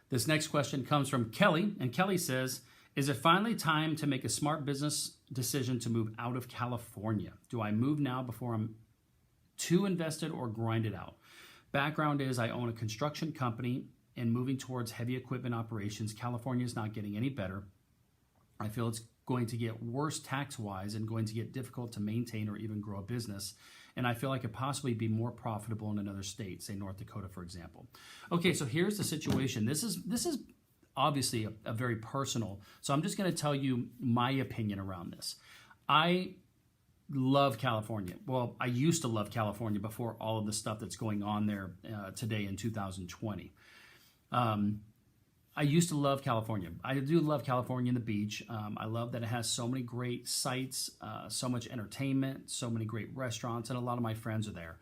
This next question comes from Kelly, and Kelly says, is it finally time to make a smart business decision to move out of California? Do I move now before I'm too invested or grind it out? Background is I own a construction company and moving towards heavy equipment operations. California is not getting any better. I feel it's going to get worse tax-wise and going to get difficult to maintain or even grow a business. And I feel I could possibly be more profitable in another state, say North Dakota, for example. Okay, so here's the situation. This is obviously a very personal, so I'm just going to tell you my opinion around this. I love California. Well, I used to love California before all of the stuff that's going on there today in 2020. I used to love California. I do love California and the beach. I love that it has so many great sites, so much entertainment, so many great restaurants, and a lot of my friends are there.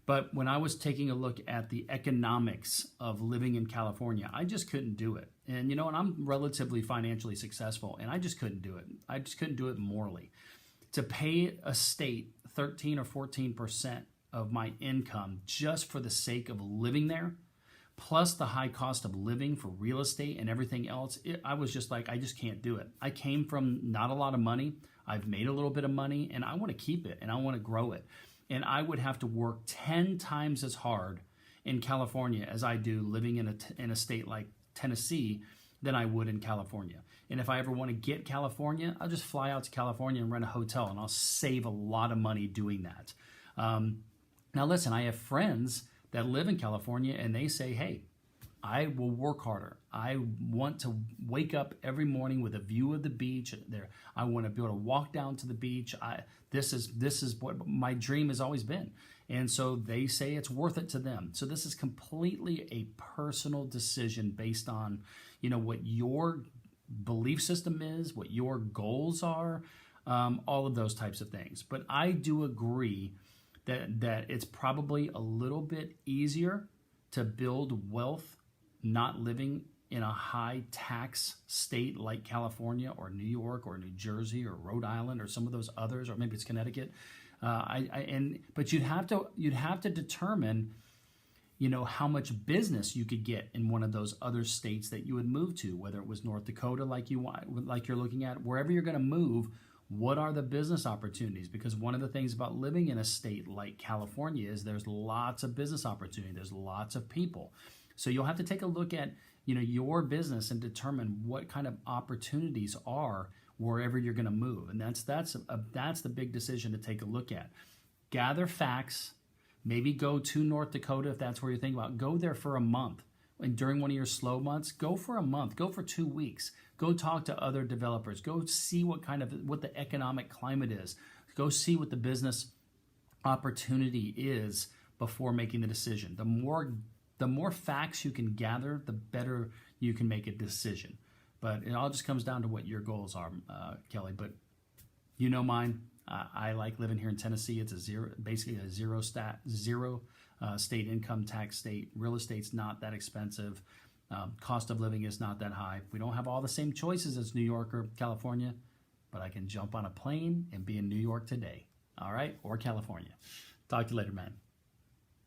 But when I was taking a look at the economics of living in California, I just couldn't do it. And and I'm relatively financially successful, and I just couldn't do it. I just couldn't do it morally. To pay a state 13 or 14% of my income just for the sake of living there, plus the high cost of living for real estate and everything else, I was just like, I just can't do it. I came from not a lot of money. I've made a little bit of money, and I want to keep it, and I want to grow it. And I would have to work 10 times as hard in California as I do living in a state like Tennessee than I would in California. And if I ever want to get California, I'll just fly out to California and rent a hotel, and I'll save a lot of money doing that. Now listen, I have friends that live in California, and they say, hey, I will work harder. I want to wake up every morning with a view of the beach. There, I want to be able to walk down to the beach. This is what my dream has always been. And so they say it's worth it to them. So this is completely a personal decision based on, what your belief system is, what your goals are, all of those types of things. But I do agree that it's probably a little bit easier to build wealth not living in a high tax state like California or New York or New Jersey or Rhode Island or some of those others, or maybe it's Connecticut. But you'd have to determine, how much business you could get in one of those other states that you would move to, whether it was North Dakota like you're looking at, wherever you're going to move. What are the business opportunities? Because one of the things about living in a state like California is there's lots of business opportunity. There's lots of people. So you'll have to take a look at, your business and determine what kind of opportunities are wherever you're going to move. And that's the big decision to take a look at. Gather facts, maybe go to North Dakota if that's where you're thinking about. Go there for a month. And during one of your slow months, go for a month, go for 2 weeks. Go talk to other developers. Go see what the economic climate is. Go see what the business opportunity is before making the decision. The more facts you can gather, the better you can make a decision. But it all just comes down to what your goals are, Kelly. But mine. I like living here in Tennessee. It's basically a zero state income tax state. Real estate's not that expensive. Cost of living is not that high. We don't have all the same choices as New York or California, but I can jump on a plane and be in New York today. All right, or California. Talk to you later, man.